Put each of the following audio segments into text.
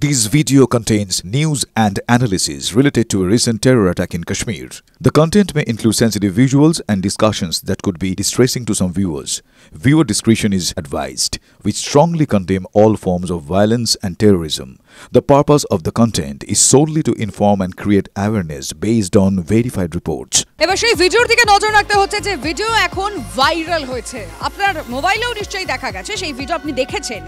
This video contains news and analysis related to a recent terror attack in Kashmir. The content may include sensitive visuals and discussions that could be distressing to some viewers. Viewer discretion is advised. We strongly condemn all forms of violence and terrorism. The purpose of the content is solely to inform and create awareness based on verified reports. এবার সেই ভিডিওর দিকে নজর রাখতে হচ্ছে যে video এখন viral হয়েছে। আপনার মোবাইলেও নিশ্চয়ই দেখা গেছে, সেই ভিডিও আপনি দেখেছেন,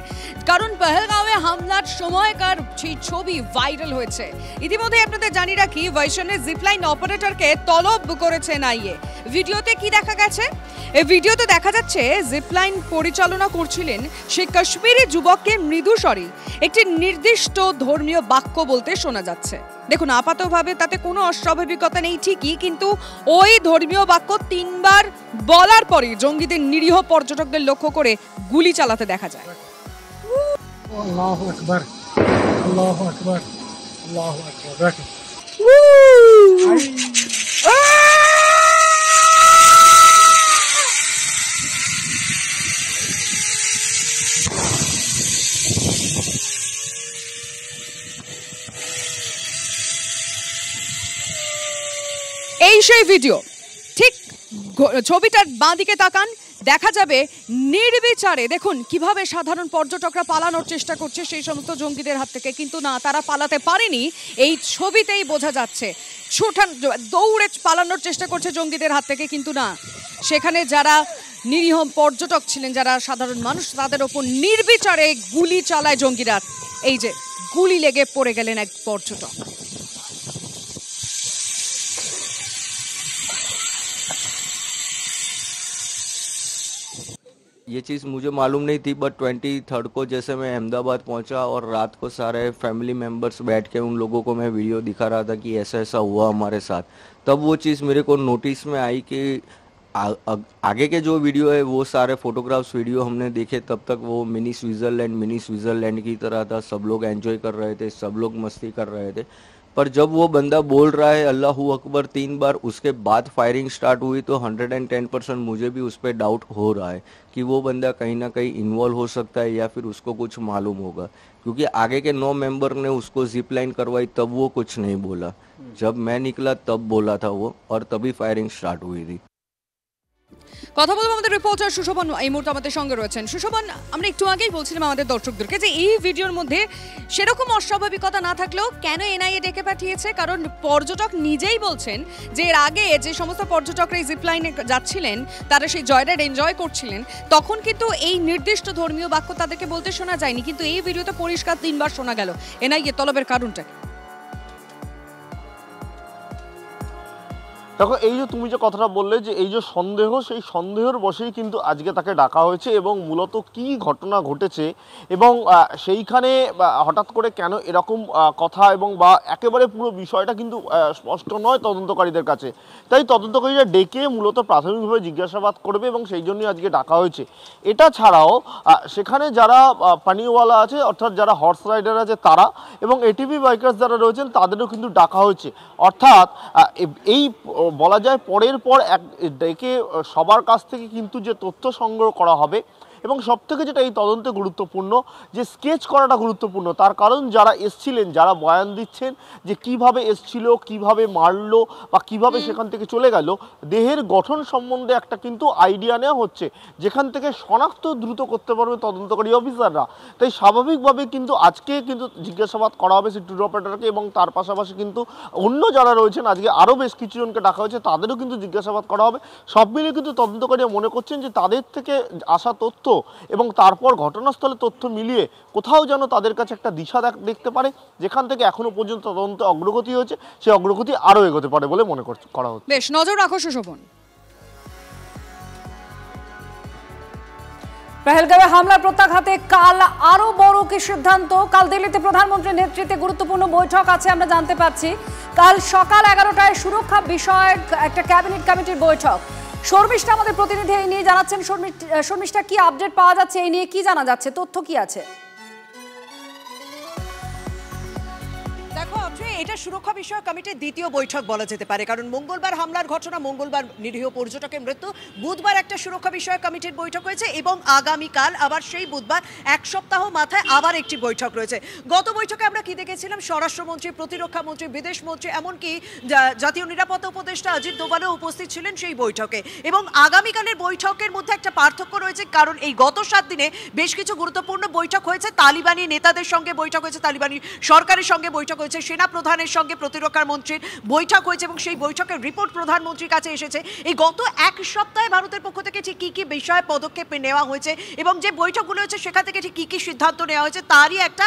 কারণ পহেলগাঁওয়ে হামলার সময়কার সেই ছবি ভাইরাল হয়েছে। ইতিমধ্যে আপনাদের জানিয়ে রাখি, ভাইশনের জিপলাইন অপারেটরকে তলব করেছে এনআইএ। ভিডিওতে কি দেখা গেছে? এই ভিডিওতে দেখা যাচ্ছে জিপলাইন পরিচালনা করছিলেন সেই কাশ্মীরি যুবককে মৃদু স্বরে একটি নির্দিষ্ট ধর্মীয় বাক্য বলতে শোনা যাচ্ছে। দেখুন, আপাতভাবে তাতে কোনো অস্বাভাবিকতা নেই ঠিকই, কিন্তু ওই ধর্মীয় বাক্য ৩ বার বলার পরে জঙ্গিদের নিরীহ পর্যটকদের লক্ষ্য করে গুলি চালাতে দেখা যায়। আল্লাহু আকবার, আল্লাহু আকবার, আল্লাহু আকবার। এই সেই ভিডিও, ঠিক ছবিটার বাঁ দিকে তাকান, দেখা যাবে নির্বিচারে দেখুন কিভাবে সাধারণ পর্যটকরা পালানোর চেষ্টা করছে সেই সমস্ত জঙ্গিদের হাত থেকে, কিন্তু না, তারা পালাতে পারেনি। এই ছবিতেই বোঝা যাচ্ছে দৌড়ে পালানোর চেষ্টা করছে জঙ্গিদের হাত থেকে, কিন্তু না, সেখানে যারা নিরীহ পর্যটক ছিলেন, যারা সাধারণ মানুষ, তাদের ওপর নির্বিচারে গুলি চালায় জঙ্গিরা। এই যে গুলি লেগে পড়ে গেলেন এক পর্যটক। ये चीज़ मुझे मालूम नहीं थी, बट 23rd को जैसे मैं अहमदाबाद पहुंचा और रात को सारे फैमिली मेम्बर्स बैठ के उन लोगों को मैं वीडियो दिखा रहा था कि ऐसा ऐसा हुआ हमारे साथ, तब वो चीज़ मेरे को नोटिस में आई कि आगे के जो वीडियो है वो सारे फोटोग्राफ्स वीडियो हमने देखे, तब तक वो मिनी स्विट्ज़रलैंड की तरह था। सब लोग एंजॉय कर रहे थे, सब लोग मस्ती कर रहे थे। पर जब वो बंदा बोल रहा है अल्लाहू अकबर 3 बार, उसके बाद फायरिंग स्टार्ट हुई, तो 110% मुझे भी उस पर डाउट हो रहा है कि वो बंदा कहीं ना कहीं इन्वॉल्व हो सकता है या फिर उसको कुछ मालूम होगा, क्योंकि आगे के 9 मेंबर ने उसको जिप लाइन करवाई, तब वो कुछ नहीं बोला। जब मैं निकला तब बोला था वो, और तभी फायरिंग स्टार्ट हुई थी। কথা বলবো আমাদের রিপোর্টার সুশোভন এই মুহূর্তে আমাদের সঙ্গে রয়েছেন। সুশোভন, আমরা একটু আগেই বলছিলাম আমাদের দর্শকদেরকে যে এই ভিডিওর মধ্যে সেরকম অস্বাভাবিকতা না থাকলেও কেন এনআইএ ডেকে পাঠিয়েছে, কারণ পর্যটক নিজেই বলছেন যে এর আগে যে সমস্ত পর্যটকরা এই জিপলাইনে যাচ্ছিলেন, তারা সেই জয়রাইড এনজয় করছিলেন, তখন কিন্তু এই নির্দিষ্ট ধর্মীয় বাক্য তাদেরকে বলতে শোনা যায়নি, কিন্তু এই ভিডিওতে পরিষ্কার 3 বার শোনা গেল। এনআইএ তলবের কারণটা দেখো, এই যে তুমি যে কথাটা বললে যে এই যে সন্দেহ, সেই সন্দেহের বশেই কিন্তু আজকে তাকে ডাকা হয়েছে, এবং মূলত কি ঘটনা ঘটেছে এবং সেইখানে হঠাৎ করে কেন এরকম কথা এবং বা একেবারে পুরো বিষয়টা কিন্তু স্পষ্ট নয় তদন্তকারীদের কাছে। তাই তদন্তকারীরা ডেকে মূলত প্রাথমিকভাবে জিজ্ঞাসাবাদ করবে এবং সেই জন্যই আজকে ডাকা হয়েছে। এটা ছাড়াও সেখানে যারা পানিওয়ালা আছে, অর্থাৎ যারা হর্স রাইডার আছে তারা, এবং এটিভি বাইকার্স যারা রয়েছেন তাদেরও কিন্তু ডাকা হয়েছে। অর্থাৎ এই বলা যায় পরের পর এক ডেকে সবার কাছ থেকে কিন্তু যে তথ্য সংগ্রহ করা হবে, এবং সবথেকে যেটা এই তদন্তে গুরুত্বপূর্ণ, যে স্কেচ করাটা গুরুত্বপূর্ণ। তার কারণ যারা এসছিলেন, যারা বয়ান দিচ্ছেন যে কিভাবে এসছিল, কিভাবে মারলো বা কিভাবে সেখান থেকে চলে গেল, দেহের গঠন সম্বন্ধে একটা কিন্তু আইডিয়া নেওয়া হচ্ছে, যেখান থেকে শনাক্ত দ্রুত করতে পারবে তদন্তকারী অফিসাররা। তাই স্বাভাবিকভাবে কিন্তু আজকে কিন্তু জিজ্ঞাসাবাদ করা হবে সেই ট্যুর অপারেটরকে, এবং তার পাশাপাশি কিন্তু অন্য যারা রয়েছেন, আজকে আরও বেশ কিছুজনকে ডাকা হয়েছে, তাদেরও কিন্তু জিজ্ঞাসাবাদ করা হবে। সব মিলিয়ে কিন্তু তদন্তকারীরা মনে করছেন যে তাদের থেকে আসা তথ্য এবং তারপর ঘটনাস্থলে তথ্য মিলিয়ে কোথাও যেন তাদের কাছে একটা দিশা দেখতে পারে, যেখান থেকে এখনো পর্যন্ত তদন্তে অগ্রগতি হয়েছে, সেই অগ্রগতি আরও এগোতে পারে বলে মনে করা হচ্ছে। বেশ নজর রাখো সুশোভন। পহেলগাঁওয়ে হামলার প্রত্যাঘাতে কাল আরো বড় কি সিদ্ধান্ত? কাল দিল্লিতে প্রধানমন্ত্রীর নেতৃত্বে গুরুত্বপূর্ণ বৈঠক আছে, আমরা জানতে পারছি। কাল সকাল 11টায় সুরক্ষা বিষয়ক একটা ক্যাবিনেট কমিটির বৈঠক। শর্মিষ্ঠা আমাদের প্রতিনিধি এই নিয়ে জানাচ্ছেন। শর্মিষ্ঠা, কি আপডেট পাওয়া যাচ্ছে, এই নিয়ে কি জানা যাচ্ছে, তথ্য কি আছে? দেখো এটা সুরক্ষা বিষয়ক কমিটির দ্বিতীয় বৈঠক বলা যেতে পারে, কারণ মঙ্গলবার হামলার ঘটনা, মঙ্গলবার নিরীহ পর্যটকের মৃত্যু, বুধবার একটা সুরক্ষা বিষয়ক কমিটির বৈঠক হয়েছে এবং আগামীকাল আবার সেই বুধবার এক সপ্তাহ মাথায় আবার একটি বৈঠক রয়েছে। গত বৈঠকে আমরা কি দেখেছিলাম, স্বরাষ্ট্রমন্ত্রী, প্রতিরক্ষা মন্ত্রী, বিদেশ মন্ত্রী, এমনকি জাতীয় নিরাপত্তা উপদেষ্টা অজিত দোভালও উপস্থিত ছিলেন সেই বৈঠকে। এবং আগামীকালের বৈঠকের মধ্যে একটা পার্থক্য রয়েছে, কারণ এই গত 7 দিনে বেশ কিছু গুরুত্বপূর্ণ বৈঠক হয়েছে। তালিবানি নেতাদের সঙ্গে বৈঠক হয়েছে, তালিবানি সরকারের সঙ্গে বৈঠক হয়েছে, সেনা প্রধানের সঙ্গে প্রতিরক্ষা মন্ত্রীর বৈঠক হয়েছে এবং সেই বৈঠকের রিপোর্ট প্রধানমন্ত্রীর কাছে এসেছে। এই গত এক সপ্তাহে ভারতের পক্ষ থেকে ঠিক কী কী বিষয়ে পদক্ষেপ নেওয়া হয়েছে এবং যে বৈঠকগুলো হয়েছে সেখান থেকে ঠিক কী কী সিদ্ধান্ত নেওয়া হয়েছে তারই একটা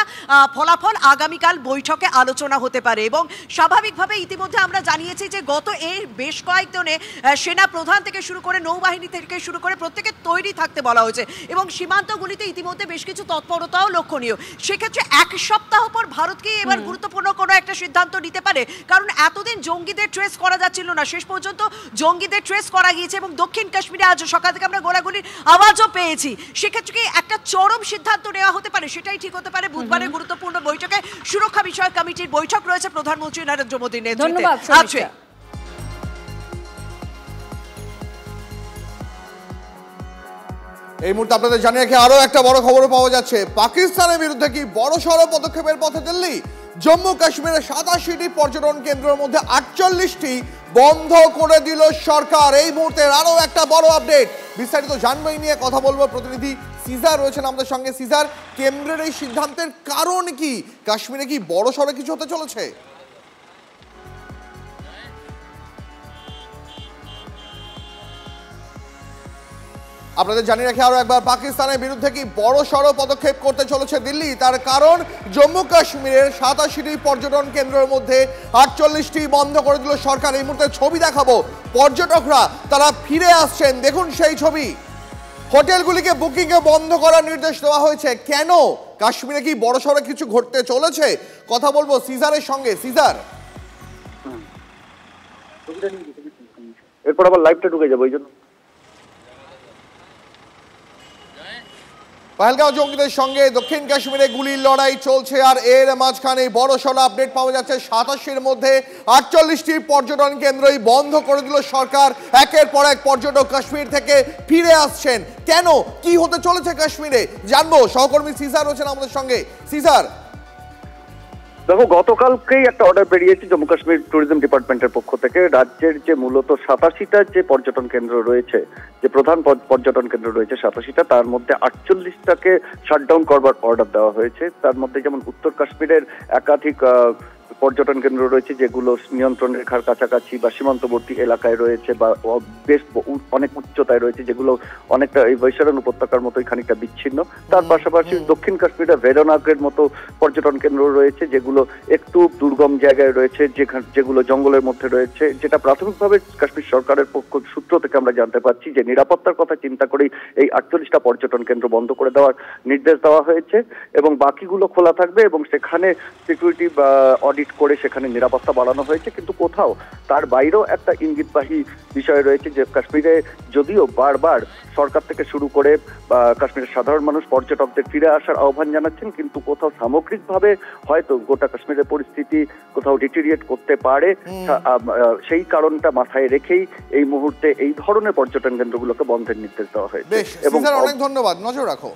ফলাফল আগামীকাল বৈঠকে আলোচনা হতে পারে। এবং স্বাভাবিকভাবে ইতিমধ্যে আমরা জানিয়েছি যে গত এই বেশ কয়েকদিনে সেনা প্রধান থেকে শুরু করে নৌবাহিনী থেকে শুরু করে প্রত্যেকে তৈরি থাকতে বলা হয়েছে এবং সীমান্তগুলিতে ইতিমধ্যে বেশ কিছু তৎপরতাও লক্ষণীয়। সেক্ষেত্রে এক সপ্তাহ পর ভারত কি এবার গুরুত্বপূর্ণ কোনো একটা সিদ্ধান্ত নিতে পারে? কারণ এতদিন জঙ্গিদের ট্রেস করা যাচ্ছিল না, শেষ পর্যন্ত জঙ্গিদের ট্রেস করা গিয়েছে এবং দক্ষিণ কাশ্মীরে আজ সকাল থেকে আমরা গোলাগুলির আওয়াজও পেয়েছি। সেক্ষেত্রে কি একটা চরম সিদ্ধান্ত নেওয়া হতে পারে? সেটাই ঠিক হতে পারে বুধবারের গুরুত্বপূর্ণ বৈঠকে। সুরক্ষা বিষয়ক কমিটির বৈঠক রয়েছে প্রধানমন্ত্রী নরেন্দ্র মোদীর নেতৃত্বে। এই মুহূর্তে আপনাদের জানিয়ে রাখি আরো একটা বড় খবর পাওয়া যাচ্ছে। পাকিস্তানের বিরুদ্ধে কি বড় সড় পদক্ষেপের পথে দিল্লি। জম্মু কাশ্মীরের 87টি পর্যটন কেন্দ্রের মধ্যে 48টি বন্ধ করে দিল সরকার। এই মুহূর্তের আরো একটা বড় আপডেট, বিস্তারিত জানবো নিয়ে কথা বলবো। প্রতিনিধি সিজার রয়েছেন আমাদের সঙ্গে। সিজার, কেন্দ্রের এই সিদ্ধান্তের কারণ কি? কাশ্মীরে কি বড় সড় কিছু হতে চলেছে? আপনাদের জানিয়ে রাখি আরো একবার, পাকিস্তানের বিরুদ্ধে কি বড় সড় পদক্ষেপ করতে চলেছে দিল্লি। তার কারণ জম্মু কাশ্মীরের 87টি পর্যটন কেন্দ্রের মধ্যে 48টি বন্ধ করে দিল সরকার। এই মুহূর্তে ছবি দেখাবো, পর্যটকরা তারা ফিরে আসছেন, দেখুন সেই ছবি। হোটেলগুলিকে বুকিংয়ে বন্ধ করার নির্দেশ দেওয়া হয়েছে। কেন? কাশ্মীরে কি বড় সড় কিছু ঘটতে চলেছে? কথা বলবো সিজারের সঙ্গে। সিজার, এরপর আবার লাইভটা ঢুকে যাবো, এই জন্য। পহেলগাঁও জঙ্গিদের সঙ্গে দক্ষিণ কাশ্মীরে গুলির লড়াই চলছে, আর এর মাঝখানে বড় সড় আপডেট পাওয়া যাচ্ছে। 87র মধ্যে 48টি পর্যটন কেন্দ্রই বন্ধ করে দিল সরকার। একের পর এক পর্যটক কাশ্মীর থেকে ফিরে আসছেন। কেন? কি হতে চলেছে কাশ্মীরে জানবো। সহকর্মী সিজার রয়েছেন আমাদের সঙ্গে। সিজার, দেখো, গতকালকেই একটা অর্ডার বেরিয়েছে জম্মু কাশ্মীর ট্যুরিজম ডিপার্টমেন্টের পক্ষ থেকে। রাজ্যের যে মূলত 87টা যে পর্যটন কেন্দ্র রয়েছে, যে প্রধান পর্যটন কেন্দ্র রয়েছে 87টা, তার মধ্যে 48টাকে শাটডাউন করবার অর্ডার দেওয়া হয়েছে। তার মধ্যে যেমন উত্তর কাশ্মীরের একাধিক পর্যটন কেন্দ্র রয়েছে যেগুলো নিয়ন্ত্রণ রেখার কাছাকাছি বা সীমান্তবর্তী এলাকায় রয়েছে বা বেশ অনেক উচ্চতায় রয়েছে, যেগুলো অনেকটা এই বৈশারণ উপত্যকার মতোই খানিকটা বিচ্ছিন্ন। তার পাশাপাশি দক্ষিণ কাশ্মীরে ভেরোনাগের মতো পর্যটন কেন্দ্র রয়েছে যেগুলো একটু দুর্গম জায়গায় রয়েছে, যেগুলো জঙ্গলের মধ্যে রয়েছে। যেটা প্রাথমিকভাবে কাশ্মীর সরকারের পক্ষ সূত্র থেকে আমরা জানতে পারছি যে নিরাপত্তার কথা চিন্তা করেই এই 48টা পর্যটন কেন্দ্র বন্ধ করে দেওয়ার নির্দেশ দেওয়া হয়েছে এবং বাকিগুলো খোলা থাকবে এবং সেখানে সিকিউরিটি বা অডিট করে সেখানে নিরাপত্তা বাড়ানো হয়েছে। কিন্তু কোথাও তার বাইরেও একটা ইঙ্গিতবাহী বিষয় রয়েছে যে কাশ্মীরে যদিও বারবার সরকার থেকে শুরু করে বা কাশ্মীরের সাধারণ মানুষ পর্যটকদের ফিরে আসার আহ্বান জানাচ্ছেন, কিন্তু কোথাও সামগ্রিকভাবে হয়তো গোটা কাশ্মীরের পরিস্থিতি কোথাও ডিটেরিয়েট করতে পারে। সেই কারণটা মাথায় রেখেই এই মুহূর্তে এই ধরনের পর্যটন কেন্দ্রগুলোকে বন্ধের নির্দেশ দেওয়া হয়েছে। এবং অনেক ধন্যবাদ, নজর রাখো।